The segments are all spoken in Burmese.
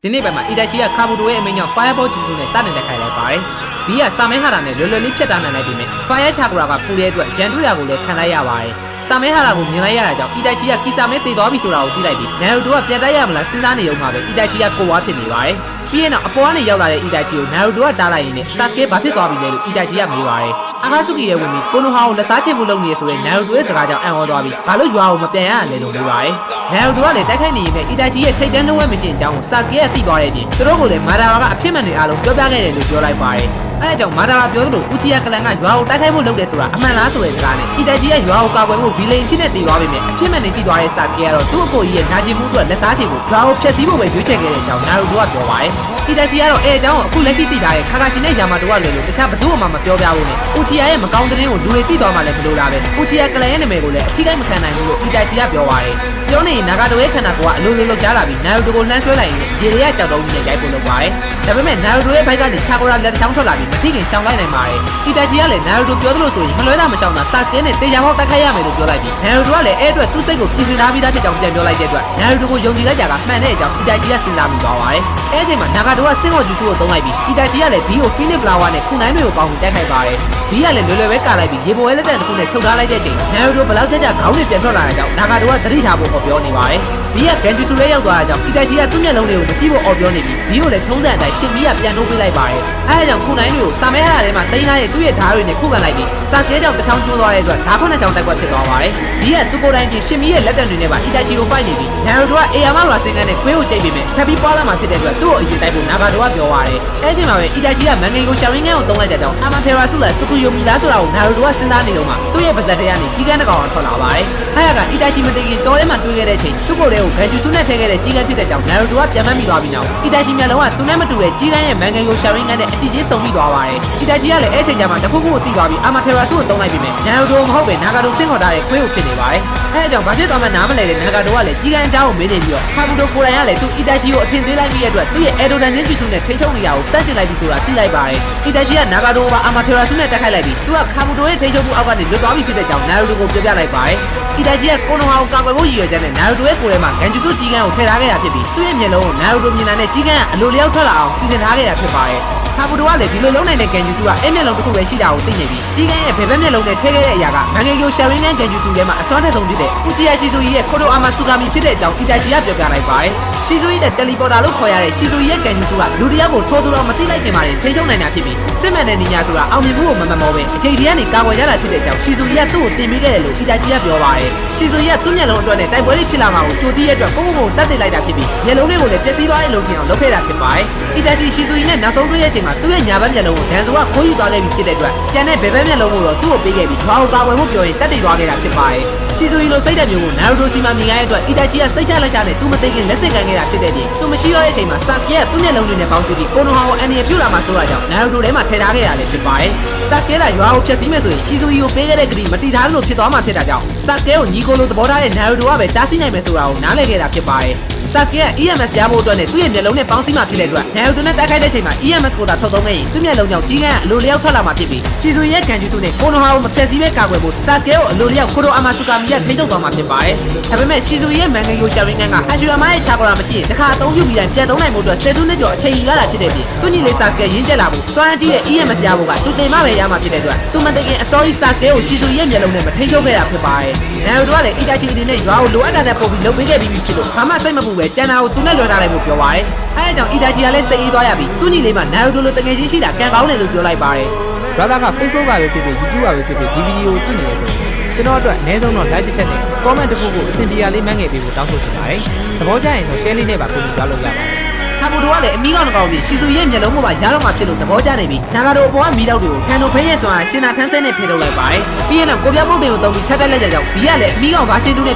ဒီနေ့ပိုင်းမှာအီတာချီကကာဘူတိုရဲ့အမိန့်ကြောင့် Fireball ဂျူစုနဲ့စတင်တက်ခိုင်လိုက်ပါတယ်။ဘီကစာမဲဟာတာနဲ့လွယ်လွယ်လေးဖြတ်တန်းနိုင်လိုက်ပြီမဲ့ Fire Chakra ကပူတဲ့အတွက်ရန်တွေ့တာကိုလည်းခံလိုက်ရပါတယ်။စာမဲဟာတာကိုမြင်လိုက်ရတာကြောင့်အီတာချီကကီစာမဲတည်သွားပြီဆိုတာကိုသိလိုက်ပြီးနာရူတိုကပြန်တိုက်ရမလားစဉ်းစားနေုံမှာပဲအီတာချီကကိုဝါဖြစ်နေပါတယ်။ပြီးရင်တော့အပေါ်ကနေရောက်လာတဲ့အီတာချီကိုနာရူတိုကတားလိုက်ရင်းနဲ့ Sasuke ဘာဖြစ်သွားပြီလဲလို့အီတာချီကမေးပါတယ်။အာကာစုကီရဲ့ဝင်ပြီးကိုနိုဟာကိုလက်စားချေမှုလုပ်နေရဆိုတဲ့နာရူတိုရဲ့စကားကြောင့်အံ့ဩသွားပြီးဘာလို့ရွာကိုမပြန်ရရလဲလို့မေးပါတယ်။နာရူတိုကလည်းတိုက်ခိုက်နေရင်ပဲအီတာချီရဲ့ထိတ်တန်းနှုတ်ဝဲမရှင်အကြောင်းကို Sasuke ကသိသွားတဲ့အပြင်သူတို့ကလည်းမာဒါရာကအဖြစ်မှန်တွေအားလုံးပြောပြခဲ့တယ်လို့ပြောလိုက်ပါတယ်။အဲအကြောင်းမာဒါရာပြောသလိုဦးချီယာကလန်ကရွာကိုတိုက်ခိုက်ဖို့လုပ်တယ်ဆိုတာအမှန်လားဆိုတဲ့စကားနဲ့အီတာချီရဲ့ရွာကိုကာကွယ်ဖို့ဗီလိန်ဖြစ်နေတည်သွားပြီမြဲအဖြစ်မှန်တွေတည်သွားတဲ့ Sasuke ကတော့သူ့အကိုကြီးရဲ့နာကျင်မှုအတွက်လက်စားချေဖို့ရွာကိုဖျက်ဆီးဖို့ပဲရွေးချယ်ခဲ့တဲ့အကြောင်းနာရူတိုကပြောပါတယ်။အီတာချီကတော့အဲအကြောင်းကိုအခုလက်ရှိတည်ထားတဲ့ခါခါချီနဲ့ယာမာတိုကလည်းတခြားဘယ်သူမှမပြောပြဘူးနဲ့ဦးချီယာရဲ့မကောင်းတဲ့တင်းကိုလူတွေသိသွားမှလည်းဘလို့လားပဲဦးချီယာကလန်ရဲ့နာမည်ကိုလည်းအထီးတိုင်းမခံနိုင်ဘူးလို့အီတာချီကပြောပါတယ်။ပြောနေရင်နာဂါတိုရဲ့ခန္ဓာကိုယ်ကအလိုလိုလှုပ်ရှားလာပြီးနာရူတိုကိုလှမ်းဆွဲလိုက်ရင်ဒီတွေကကြောက်တုံးကြီးနဲ့ရိုက်ဖို့လုပ်ပါတယ်။ဒါပေမဲ့နာရူတိုရဲ့ဘိုက်ကနေချာကိုရာလက်တစ်ချောင်းထွက်လာပြီးမထိခင်ရှောင်လိုက်နိုင်ပါတယ်။အီတာချီကလည်းနာရူတိုပြောသလိုဆိုရင်မလွဲတာမရှောင်တာ Sasuke နဲ့တေချာပေါက်တိုက်ခိုက်ရမယ်လို့ပြောလိုက်ပြီးနာရူတိုကလည်းအဲ့အတွက်သူ့စိတ်ကိုပြင်ဆင်ထားပြီးသားဖြစ်ကြောင်းပြန်ပြောလိုက်တဲ့အတွက်နာရူတိုကိုယုံကြည်လိုက်ကြတာမှန်တဲ့အကြောင်းအီတာချီကစဉ်းစားမိသွားပါတယ်။အဲ့အချိန်မှာနာဂါတိုကစင်ကောဂျူစုကိုသုံးလိုက်ပြီးအီတာချီကလည်းဘီကို Phoenix Flower နဲ့ခုနိုင်တွေကိုပေါင်းပြီးတိုက်ခိုက်ပါတယ်။ဘီကလည်းလွယ်လွယ်ပဲကာလိုက်ပြီးရေပေါ်ဝဲလက်တဲ့တစ်ခုနဲ့ချုပ်ထားလိုက်တဲ့အချိန်နာရူတိုဘယ်လောက်ချက်ခေါင်းတွေပြန်ထွက်လာတဲ့ကြောင့်နာဂါတိုကသတိထားဖို့ဟောပြောနေပါတယ်။ဘီကဂန်ဂျူစုလေးရောက်သွားတဲ့ကြောင့်အီတာချီကသူ့မျက်လုံးတွေကိုမကြည့်ဖို့ဟောပြောနေပြီးဘီကိုလည်းထုံးစံအတိုင်းရှင်ဘီကပြန်နှုတ်ပေးလိုက်ပါတယ်။အဲဒါကြောင့်ခုနိုင်တွေကိုစာမဲဟာထဲမှာတိန်းထားတဲ့သူ့ရဲ့ဓာတ်တွေနဲ့ခုခံလိုက်ပြီး Sasuke ကြောင့်တစ်ချောင်းကျိုးသွားတဲ့အတွက်ဓာတ်ခုနှစ်ချောင်းတိုက်ပွဲဖြစ်သွားပါတယ်။ဘီကသူ့ကိုယ်တိုင်ပြင်ရှင်ဘီရဲ့လက်တံတွေနဲ့ပါအီတာချီကိုဖိုက်နေပြီးနာရူတိုကအေယာမရာစင်ကန်နဲ့ခွေးကိုကြိတ်ပြီးထပ်ပြီးပွားလာမှဖြစ်တဲ့အတွက်သူ့ကိုအရင်တိုက်ဖို့နာဂါတိုကပြောပါတယ်။အဲအချိန်မှာပဲအီတာချီကမန်ဂန်ကိုရှာရင်းကန်ကိုတုံးလိုက်တဲ့ကြောင့်အာမထေရာဆုလက်စကူယိုမီလာဆိုတာကိုနာရူတိုကစဉ်းစားနေတော့မှသူ့ရဲ့ပါဇက်ထဲကနေကြီးကန်းတစ်ကောင်ထွက်လာပါတယ်။အဲဒါကအီတာချီမသိခင်တောထဲမှာတွေ့ခဲ့တဲ့အချိန်သူ့ကိုယ်လေးကိုဂန်ဂျူဆုနဲ့ထည့်ခဲ့တဲ့ကြီးကန်းဖြစ်တဲ့ကြောင့်နာရူတိုကပြန်မှတ်မိသွားပြီးနောက်အီတာချီမျက်လုံးကသူနဲ့မတူတဲ့ကြီးကန်းရဲ့မန်ဂန်ကိုရှာရင်းကန်နဲ့အကြည့်ချင်းစုံပြီးသွားပါတယ်။အီတာချီကလည်းအဲအချိန်ကျမှတစ်ခုခုကိုသိသွားပြီးအာမထေရာဆုကိုတုံးလိုက်ပြီးနာရူတိုမဟုတ်ပဲနာဂါတိုဆင့်ခေါ်ထားတဲ့ခွေးကိုဖြစ်နေပါတယ်။အဲအကြောင်းဘာဖြစ်သွားမှနားမလဲတဲ့နာဂါတိုကလည်းကြီးကန်းအကြောင်းကိုမေးနေပြီးတော့ကာဘူတိုကိုယ်တိုင်ကလည်းသူ့အီတာချီကိုအထင်သေးလိုက်ပြီးတဲ့အတွက်သူ့ရဲ့အေဒိုဒန်ချင်းဂျူဆုနဲ့ထိချုံနေရကိုစန့်ကျင်လိုက်ပြီးဆိုတာသိလိုက်ပါတယ်။အီတာချီကနာဂါတိုကအာမထေရာဆုနဲ့တိုက်ခိုက်လိုက်ပြီးသူကကာဘူတိုရဲ့ထိချုံမှုအောက်ကနေလွတ်သွားပြီဖြစ်တဲ့ကြောင့်နာရူတိုကိုပြောပြလိုက်ပါတယ်။အီတာချီကကိုနိုဟာကိုကာကွယ်ဖို့ရည်ရွယ်ချက်နဲ့နာရူတိုရဲ့ကိုယ်ထဲမှာဂန်ဂျူဆုကြီးကန်းကိုထည့်ထားခဲ့တာဖြစ်ပြီးသူ့ရဲ့မျက်လုံးကိုနာရူတိုမြင်တာနဲ့ကြီးကန်းကအလိုလျောက်ထွက်လာအောင်စီစဉ်ထားခဲ့တာဖြစ်ပါတယ်။ကာဘူတိုကလည်းဒီလိုလုံးနိုင်တဲ့ဂန်ဂျူဆုကအဲ့မျက်လုံးတစ်ခုပဲရှိတာကိုသိနေပြီးကြီးကန်းရဲ့ဘယ်ဘက်မျက်လုံးနဲ့ထည့်ခဲ့တဲ့အရာကမန်ဂေဂိုရှာရင်းကန်ဂန်ဂျူဆုထဲမှာအစွမ်းထက်ဆုံးဖြစ်တဲ့ဥချီယာရှီဇူရီရဲ့ခိုတိုအာမာဆူဂါမီဖြစ်တဲ့အကြောင်းအီတာချီကပြောပြလိုက်ပါတယ်။ရှီဇူရီတဲ့တယ်လီပေါ်တာလို့ခေါ်ရတဲ့ရှီဇူရီရဲ့ဂန်ဂျူဆုကလူတစ်ယောက်ကိုထိုးသူတော်မသိလိုက်ခင်မှာထိန်းချုပ်နိုင်တာဖြစ်ပြီးစစ်မှန်တဲ့နေညာဆိုတာအောင်မြင်မှုကိုမမှန်မောပဲအချိန်တည်းကနေကာကွယ်ရတာဖြစ်တဲ့အကြောင်းရှီဇူရီကသူ့ကိုတင်ပေးခဲ့တယ်လို့အီတာချီကပြောပါတယ်။ရှီဇူရီကသူ့မျက်လုံးအတွက်နဲ့တိုက်ပွဲတွေဖြစ်လာမှာကိုကြိုသိရတဲ့အတွက်ကိုတတ်သိလိုက်တာဖြစ်ပြီးမျက်လုံးတွေကိုလည်းပျက်စီးသွားတဲ့လုံချင်အောင်လုပ်ခဲ့တာဖြစ်ပါတယ်။အီတာချီရှီဇူရီနဲ့နောက်ဆုံးတွေ့တဲ့အချိန်မှာသူ့ရဲ့ညာဘက်မျက်လုံးကိုဒန်ဆိုကခိုးယူသွားခဲ့ပြီးဖြစ်တဲ့အတွက်ကျန်တဲ့ဘယ်ဘက်မျက်လုံးကိုတော့သူ့ကိုပေးခဲ့ပြီးဘာလို့ကာကွယ်မှုပြောရင်တတ်သိသွားခဲ့တာဖြစ်ပါတယ်။ရှီဇူရီလိုစိတ်တဲ့မျိုးကိုနာရူတိုစီမှာမြင်ရတဲ့အတွက်အီတာချီကစိတ်ချလက်ချနဲ့သူမသိခင်လက်စစ်ကန်ခဲ့တာဖြစ်တဲ့ပြင်သူမရှိတော့တဲ့အချိန်မှာ Sasuke ကသူ့မျက်လုံးတွေနဲ့ပေါင်းစည်းပြီးကိုနိုဟာကိုအန်နီရပြုတ်လာမှဆိုတာကြောင့်နာရူတိုထဲမှာထည့်ထားခဲ့တာလည်းဖြစ်ပါတယ်။ Sasuke ကရွာကိုဖျက်ဆီးမယ်ဆိုရင်ရှီဇူရီကိုပေးခဲ့တဲ့ကတိမတီထားလို့ဖြစ်သွားမှဖြစ်တာကြောင့် Sasuke ကိုညီကိုလိုသဘောထားတဲ့နာရူတိုကပဲတားဆီးနိုင်မယ်ဆိုတာကိုနားလည်ခဲ့တာဖြစ်ပါတယ်။ Sasuke က EMS ရဖို့အတွက်နဲ့သူ့ရဲ့မျက်လုံးနဲ့ပေါင်းစည်းမှဖြစ်တဲ့အတွက်နာရူတိုနဲ့တိုက်ခိုက်တဲ့အချိန်မှာ EMS ကိုသာထုတ်သုံးခဲ့ရင်သူ့မျက်လုံးကြောင့်ကြီးကန်းအလိုလျောက်ထွက်လာမှဖြစ်ပြီးရှီဇူရီရဲ့ဂန်ဂျူဆုနဲ့ကိုနိုဟာကိုမဖျက်ဆီးပဲကာကွယ်ဖို့ Sasuke ကိုအလိုလျောက်ခိုတိုအာမာဆူဂါမီကထိန်းချုပ်သွားမှဖြစ်ပါတယ်။ဒါပေမဲ့ရှီဇူရီရဲ့မန်ဂန်ယိုရှာရင်းကန်ကဟာရှူယာမာရဲ့ချာကိုရာမရှိရင်တစ်ခါအသုံးပြုပြီးတိုင်းပြန်သုံးနိုင်မှုအတွက်ဆယ်စုနှစ်ကျော်အချိန်ယူရတာဖြစ်တဲ့ပြင်သူ့ညီလေး Sasuke ရင်းကျက်လာဖို့စွမ်းအကြီးတဲ့ EMS ရဖို့ကသူတင်မပဲရမှာဖြစ်တဲ့အတွက်သူမသိခင်အစောကြီး Sasuke ကိုရှီဇူရီရဲ့မျက်လုံးနဲ့မထိန်းချုပ်ခဲ့တာဖြစ်ပါတယ်။နာရူတိုကလည်းအီတာချီအနေနဲ့ရွာကိုလိုအပ်တဲ့ပုံပြီးလုပ်ပေးခဲ့ပြီးဖြစ်လို့ဘာမှစိတ်မပူပဲကျန်တာကိုသူနဲ့လွှဲထားလိုက်ဖို့ပြောပါတယ်။အဲဒါကြောင့်အီတာချီကလည်းစိတ်အေးသွားရပြီးသူ့ညီလေးမှာနာရူတိုလိုတငယ်ချင်းရှိတာကံကောင်းတယ်လို့ပြောလိုက်ပါတယ်။ brother က Facebook ကပဲဖြစ်ဖြစ် YouTube ကပဲဖြစ်ဖြစ်ဒီဗီဒီယိုကိုကြည့်နေရဆိုရင်ကျွန်တော်အတွက်အနည်းဆုံးတော့ like တစ်ချက်နဲ့ comment တစ်ခုကိုအဆင်ပြေရလေးမှန်းငယ်ပေးဖို့တောင်းဆိုချင်ပါတယ်။သဘောကျရင်တော့ share လေးနဲ့ပါကိုပြီးသွားလို့ရပါတယ်။ကာဘူတိုကလည်းအမီးကောင်တစ်ကောင်ပြီးရှီဇူရဲ့မျက်လုံးကိုပါရတော့မှဖြစ်လို့သဘောကျနေပြီးနာဂါတိုအပေါ်ကမီးတောက်တွေကိုကန်တိုဖိရဲ့ဆိုတာရှင်နာထန်းဆဲနဲ့ဖေထုတ်လိုက်ပါတယ်။ပြီးရင်တော့ကိုပြပုတ်တွေကိုတုံးပြီးခတ်တက်လိုက်တဲ့ကြောင့်ဘီကလည်းအမီးကောင်ဗာရှင်တူနဲ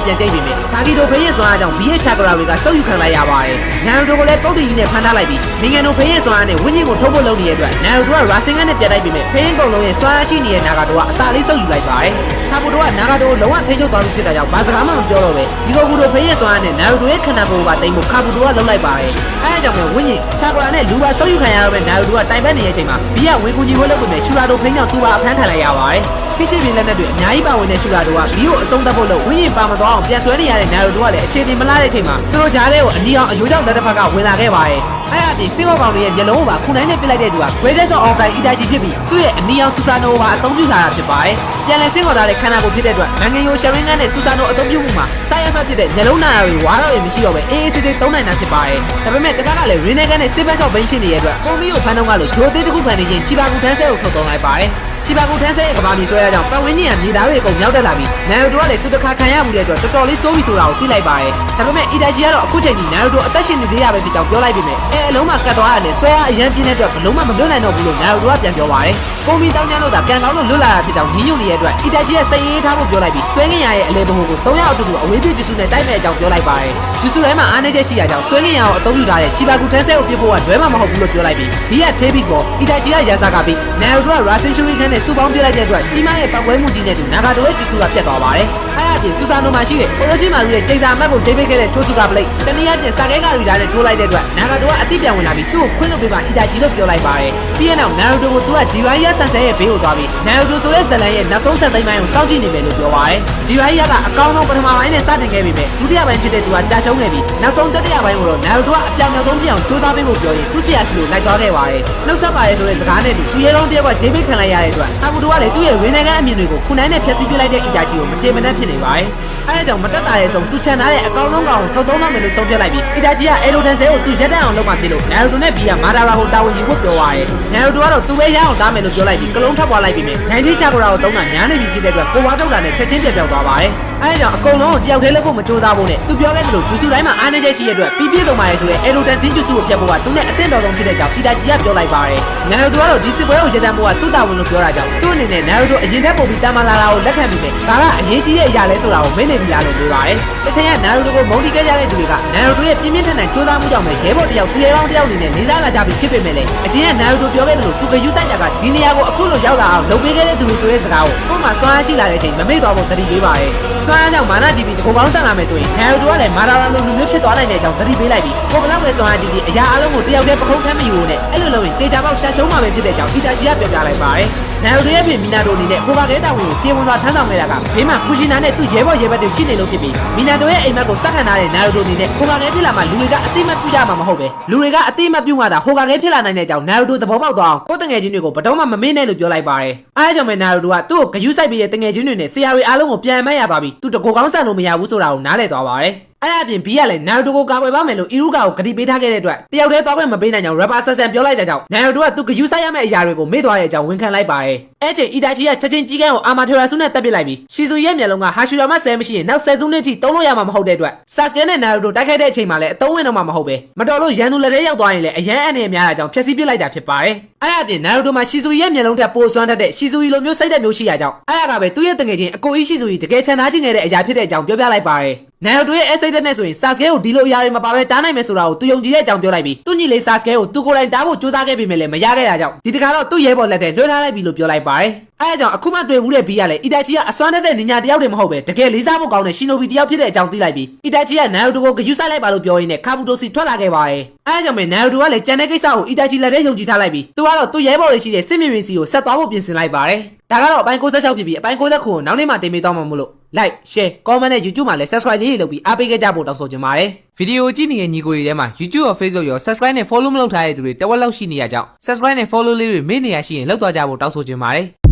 ့ပြန်ကျိတ်ပြီးမြင်။ဇာဂီတိုဖိရဲ့ဆိုတာကြောင့်ဘီရဲ့ချာကရာတွေကစုပ်ယူခံလိုက်ရပါတယ်။နာရူတိုကလည်းပုတ်တီကြီးနဲ့ဖမ်းထားလိုက်ပြီးနိုင်ငံတိုဖိရဲ့ဆိုတာနဲ့ဝင်းကြီးကိုထုတ်ဖို့လုပ်နေတဲ့အတွက်နာရူတိုကရာစင်ကန်နဲ့ပြန်တိုက်ပြီးမြင်ဖိရင်ကုန်လုံးရဲ့စွမ်းအားရှိနေတဲ့နာဂါတိုကအသာလေးစုပ်ယူလိုက်ပါတယ်။ကာဘူတိုကနာဂါတိုကိုလုံးဝထိန်းချုပ်သွားလို့ဖြစ်တာကြောင့်ဘာစကားမှမပြောတော့ပဲဒီကိုဘူတိုဖိရဲ့ဆိုတာနဲ့နာရူတိုရဲ့ခန္ဓာကိုယ်ပါတိမ်ဖို့ကာဘူတိုကလုံးလိုက်ပါတယ်။အဲဒါကြောင့်ပဲဝင်းကြီးချာကရာနဲ့လူပါစုပ်ယူခံရတော့ပဲနာရူတိုကတိုင်ပတ်နေတဲ့အချိန်မှာဘီကဝေကူညီဝဲလုပ်ပြီးမြင်ရှူရာတိုဖိန်းကြောင့်သူပါအဖမ်းခံလိုက်ရပါတယ်။ ခိရှိပြည်လက်နက်တွေအများကြီးပါဝင်တဲ့ရှူတာတို့ကဘီကိုအဆုံးသတ်ဖို့လို့ဝင်းရင်ပါမသွားအောင်ပြန်ဆွဲနေရတဲ့နာရိုတိုကလည်းအခြေအနေမလားတဲ့အချိန်မှာသူတို့ကြားထဲကိုအနီအောင်အယိုးကြောင့်လက်တစ်ဖက်ကဝင်လာခဲ့ပါတယ်အဲ့အပြင်စေဘောကောင်တွေရဲ့မျက်လုံးကိုပါခုနိုင်နဲ့ပစ်လိုက်တဲ့သူက Greatest of All Time Itachi ဖြစ်ပြီးသူ့ရဲ့အနီအောင်ဆူဆာနိုကိုပါအသုံးပြုလာတာဖြစ်ပါတယ်ပြန်လည်ဆင်းခေါ်ထားတဲ့ခန္ဓာကိုယ်ဖြစ်တဲ့အတွက်နိုင်ငံယိုရှယ်ရင်းဂန်နဲ့ဆူဆာနိုအသုံးပြုမှုမှာ side effect ဖြစ်တဲ့မျက်လုံးနာရတွေဝါတော့ရမရှိတော့ပဲအေးအေးဆေးဆေးသုံးနိုင်တာဖြစ်ပါတယ်ဒါပေမဲ့တခါကလည်း Rinnegan နဲ့ Silver Shot ဘိန်းဖြစ်နေတဲ့အတွက်ပုံမီကိုဖန်တော့ကလို့ဂျိုသေးတစ်ခုဖန်နေရင်ချီပါကူထန်းဆဲကိုထုတ်သုံးလိုက်ပါတယ်ချီပါကူထန်းဆဲရဲ့ကဘာမီဆွဲရကြောင်းပတ်ဝန်းကျင်ကမြေသားတွေအကုန်မြောက်တက်လာပြီးနာရိုတိုကလည်းသူတစ်ခါခံရမှုတဲ့အတွက်တော်တော်လေးစိုးပြီဆိုတာကိုသိလိုက်ပါတယ်ဒါပေမဲ့အီတာချီကတော့အခုချိန်ကြီးနာရိုတိုအသက်ရှင်နေသေးရပဲဖြစ်ကြောင်းပြောလိုက်ပြီးမြဲအလုံးမှာကတ်သွားရတယ်ဆွဲရအရန်ပြင်းတဲ့အတွက်ဘလုံးမလွတ်နိုင်တော့ဘူးလို့နာရိုတိုကပြန်ပြောပါတယ်ပုံမီတောင်းကျမ်းလို့သာပြန်ကောင်းလို့လွတ်လာတာဖြစ်ကြောင်းညှိညွတ်နေတဲ့အတွက်အီတာချီရဲ့စိတ်အေးထားဖို့ပြောလိုက်ပြီးဆွဲငင်ရရဲ့အလဲဘဟုကို3ယောက်အတူတူအဝေးပြေးဂျူဆူနဲ့တိုက်မဲ့အကြောင်းပြောလိုက်ပါတယ်ဂျူဆူထဲမှာအားနည်းချက်ရှိရကြောင်းဆွဲငင်ရကိုအသုံးပြုထားတဲ့ချီပါကူထန်းဆဲကိုပြစ်ဖို့ကလွဲမှာမဟုတ်ဘူးလို့ပြောလိုက်ပြီးဘီက Tabis ပေါ်အီတာချီကရာဇာကပြီးနာရိုတိုက Rasen Shuriken နဲ့စူပေါင်းပြလိုက်တဲ့အတွက်ကြီးမားရဲ့ပတ်ဝဲမှုကြီးနဲ့တူနာဂါတိုရဲ့ဂျူဆူကပြတ်သွားပါတယ်အဲ့အပြင်ဆူဆာနိုမှာရှိတဲ့အိုရိုချီမာရူရဲ့ချိန်စာအမှတ်ကိုဒိတ်ပိတ်ခဲ့တဲ့ထိုးစုကပလိတ်တနည်းအားဖြင့်စာကဲကရီဒါနဲ့ထိုးလိုက်တဲ့အတွက်နာဂါတိုကအတိပြန်ဝင်လာပြီးသူ့ကိုခွင့်လွှတ်ပေးပါအီတာချီလို့ပြောလိုက်ပါတယ်ပြီးရင်နောက်နာရိုတိုကိုသူကဂျီရိုင်းယာဆန်ဆဲရဲ့ဘေးကိုသွားပြီးနာရိုတိုဆိုတဲ့ဇလန်ရဲ့နောက်ဆုံးဆက်သိမ်းပိုင်းကိုစောင့်ကြည့်နေမယ်လို့ပြောပါတယ်ဂျီရိုင်းယာကအကောင်းဆုံးပထမပိုင်းနဲ့စတင်ခဲ့ပြီးမြဲဒုတိယပိုင်းဖြစ်တဲ့သူကကြာရှုံးနေပြီးနောက်ဆုံးတတိယပိုင်းကိုတော့နာရိုတိုကအပြောင်နောက်ဆုံးဖြစ်အောင်ကြိုးစားပေးဖို့ပြောရင်သူစီယာစီကိုလိုက်သွားခဲ့ပါတယ်နှုတ်ဆက်ပါတယ်ဆိုတဲ့စကားနဲ့သူရဲတော်တယောက်ကဂျေးပိတ်ခံလိုက်ရတဲ့အတွက်အာဘူတိုကလည်းသူ့ရဲ့ရင်းနိုင်ငံအမြင်တွေကိုခုနိုင်နဲ့ဖျက်ဆီးပြလိုက်တဲ့အီတာချီကိုမကြေမနက်ဖြစ်နေပါတယ်အဲဒါကြောင့်မတက်တာရဲ့ဆုံးသူချန်ထားတဲ့အကောင်းဆုံးကောင်ကိုထုတ်သုံးတော့မယ်လို့ဆုံးဖြတ်လိုက်ပြီးအီတာချီကအေလိုတန်ဆဲကိုသူရက်တန့်အောင်လုပ်မှဖြစ်လို့နာရိုတိုနဲ့ဘီကမာဒါရာကိုတာဝန်ယူဖို့ပြောပါတယ်နာရိုတိုကတော့သူပဲရအောင်တားမယ်လို့ပြောလိုက်ပြီးကလုံးထပ်သွားလိုက်ပြီးမြဲနိုင်တီချာကိုရာကိုသုံးတာညားနေပြီဖြစ်တဲ့အတွက်ကိုဝါထုတ်တာနဲ့ချက်ချင်းပြပြောက်သွားပါတယ်အဲဒါကြောင့်အကုန်လုံးကိုတယောက်တည်းလုပ်ဖို့မကြိုးစားဖို့နဲ့သူပြောခဲ့သလိုဂျူဆူတိုင်းမှာအားနည်းချက်ရှိတဲ့အတွက်ပြီးပြည့်စုံပါရဲ့ဆိုတဲ့အေလိုတန်စင်းဂျူဆူကိုဖျက်ဖို့ကသူနဲ့အသင့်တော်ဆုံးဖြစ်တဲ့ကြောင့်အီတာချီကပြောလိုက်ပါတယ်နာရိုတိုကတော့ဒီစစ်ပွဲကိုရတမ်းဖို့ကသူ့တာဝန်လို့ပြောတာကြောင့်သူ့အနေနဲ့နာရိုတိုအရင်ထက်ပိုပြီးတာမလာတာကိုလက်ခံပြီးမြဲဒါကအရေးကြီးတဲ့အရာလဲဆိုတာကိုမင်းနေပြီလားလို့ပြောပါတယ်တစ်ချိန်ကနာရိုတိုကိုမုန်းတီးခဲ့ကြတဲ့သူတွေကနာရိုတိုရဲ့ပြင်းပြင်းထန်ထန်ကြိုးစားမှုကြောင့်ပဲရဲဘော်တယောက်သူရဲကောင်းတယောက်အနေနဲ့လေးစားလာကြပြီးဖြစ်ပေမဲ့လည်းအချင်းကနာရိုတိုပြောခဲ့သလိုသူကယူဆိုင်ကြကဒီနေရာကိုအခုလိုရောက်လာအောင်လုပ်ပေးခဲ့တဲ့သူတွေဆိုတဲ့စကားကိုကို့မှာစွမ်းအားရှိလာတဲ့အချိန်မမေ့သွားဖို့တတိပေးပါတယ်စွမ်းအားကြောင့်မာနကြည့်ပြီးတကူပေါင်းဆက်လာမယ်ဆိုရင်နာရိုတိုကလည်းမာဒါရာလိုလူမျိုးဖြစ်သွားနိုင်တဲ့အကြောင်းတတိပေးလိုက်ပြီးကိုဘလောက်ပဲစွမ်းအားကြည့်အရာအလုံးကိုတယောက်တည်းပခုံးခမ်းမယူနဲ့အဲ့လိုလုပ်ရင်တေချာပေါက်ရှာရှုံးမှာပဲဖြစ်တဲ့အကြောင်းအီတာချီကပြောပြလိုက်ပါတယ်နာရိုတိုရဲ့ပြင်မီနာတိုအနေနဲ့ဟိုဘာကဲတာဝင်ကိုကျေဝန်စွာထမ်းဆောင်ခဲ့တာကဘေးမှာကူရှီနာနဲ့သူ့ရဲဘော်ရဲဘက်တွေရှိနေလို့ဖြစ်ပြီးမီနာတိုရဲ့အိမ်မက်ကိုစက်ခံထားတဲ့နာရိုတိုအနေနဲ့ဟိုဘာကဲဖြစ်လာမှလူတွေကအတိမတ်ပြုကြမှာမဟုတ်ပဲလူတွေကအတိမတ်ပြုမှသာဟိုဘာကဲဖြစ်လာနိုင်တဲ့အကြောင်းနာရိုတိုသဘောပေါက်သွားအောင်ကိုယ်တငယ်ချင်းတွေကိုဘတော်မှမမေ့နဲ့လို့ပြောလိုက်ပါတယ်အားကြောင့်ပဲနာရိုတိုကသူ့ကိုဂယုစိုက်ပြီးတဲ့တငယ်ချင်းတွေနဲ့ဆရာတွေအားလုံးကိုပြန်မတ်ရသွားပြီးသူတကိုကောင်းဆန်လို့မရဘူးဆိုတာကိုနားလည်သွားပါတယ်အဲ့အပြင်ဘီကလည်းနာရိုတိုကိုကာကွယ်ပါမယ်လို့အီရူကာကိုဂတိပေးထားခဲ့တဲ့အတွက်တယောက်တည်းသွားခွင့်မပေးနိုင်ကြောင်းရပ်ပါဆက်ဆန်ပြောလိုက်တဲ့ကြောင့်နာရိုတိုကသူဂယုဆိုင်ရမယ့်အရာတွေကိုမေ့သွားတဲ့အကြောင်းဝန်ခံလိုက်ပါတယ်အဲ့ချိန်အီတာချီကချက်ချင်းကြီးကန်းကိုအာမာထေရာဆုနဲ့တက်ပစ်လိုက်ပြီးရှီဇူရဲ့မျက်လုံးကဟာရှူရာမဆဲမရှိရင်နောက်10စုနှစ်ထိတုံးလို့ရမှာမဟုတ်တဲ့အတွက်ဆတ်စကဲနဲ့နာရိုတိုတိုက်ခိုက်တဲ့အချိန်မှာလည်းအသုံးဝင်တော့မှာမဟုတ်ပဲမတော်လို့ရန်သူလက်ထဲရောက်သွားရင်လည်းအရန်အန်နဲ့များတာကြောင့်ဖျက်ဆီးပစ်လိုက်တာဖြစ်ပါတယ်အဲ့အပြင်နာရိုတိုမှာရှီဇူရဲ့မျက်လုံးထက်ပိုစွမ်းတတ်တဲ့ရှီဇူလိုမျိုးစိတ်သက်မျိုးရှိရကြောင်းအဲ့ဒါကပဲသူ့ရဲ့တငယ်ချင်းအကိုကြီးရှီဇူတကယ်ချန်သားချင်းခဲ့တဲ့အရာဖြစ်တဲ့အကြောင်းပြောပြလိုက်ပါတယ်နာရိုတိုရဲ့အစိတ်တက်နဲ့ဆိုရင်ဆတ်စကဲကိုဒီလိုအရာတွေမပါဘဲတားနိုင်မယ်ဆိုတာကိုသူယုံကြည်တဲ့အကြောင်းပြောလိုက်ပြီးသူ့ညီလေးဆတ်စကဲကိုသူကိုယ်တိုင်တားဖို့ကြိုးစားခဲ့ပေမဲ့လည်းမရခဲ့တာကြောင့်ဒီတခါတော့သူ့ရဲဘော်လက်ထဲလွှဲထားလိုက်ပြီလို့ပြောလိုက်ပါတယ်အဲအကြောင်းအခုမှတွေ့ဘူးတဲ့ဘီကလည်းအီတာချီကအစွမ်းတက်တဲ့နင်ညာတယောက်တည်းမဟုတ်ပဲတကယ်လေးစားဖို့ကောင်းတဲ့ရှင်နိုဘီတယောက်ဖြစ်တဲ့အကြောင်းသိလိုက်ပြီးအီတာချီကနာရိုတိုကိုဂယုစိုက်လိုက်ပါလို့ပြောရင်းနဲ့ကာဘူတိုစီထွက်လာခဲ့ပါတယ်အဲအကြောင်းပဲနာရိုတိုကလည်းကြံတဲ့ကိစ္စကိုအီတာချီလက်ထဲယုံကြည်ထားလိုက်ပြီးသူကတော့သူ့ရဲဘော်တွေရှိတဲ့စစ်မြင်မြင်စီကိုဆက်သွားဖို့ပြင်ဆင်လိုက်ပါတယ်ဒါကတော့အပိုင်း66ဖြစ်ပြီးအပိုင်း69ကိုနောက်နေ့မှတင်ပေးသွားမှာမို့လို့ like share comment နဲ့ YouTube မှာလည်း subscribe လေးလုပ်ပြီးအားပေးခဲ့ကြဖို့တောင်းဆိုချင်ပါတယ်ဗီဒီယိုကြည့်နေတဲ့ညီကိုတွေထဲမှာ YouTube ရော Facebook ရော subscribe နဲ့ follow မလုပ်ထားတဲ့သူတွေတဝက်လောက်ရှိနေရကြောင်း subscribe နဲ့ follow လေးတွေမေ့နေရရှိရင်လောက်သွားကြဖို့တောင်းဆိုချင်ပါတယ်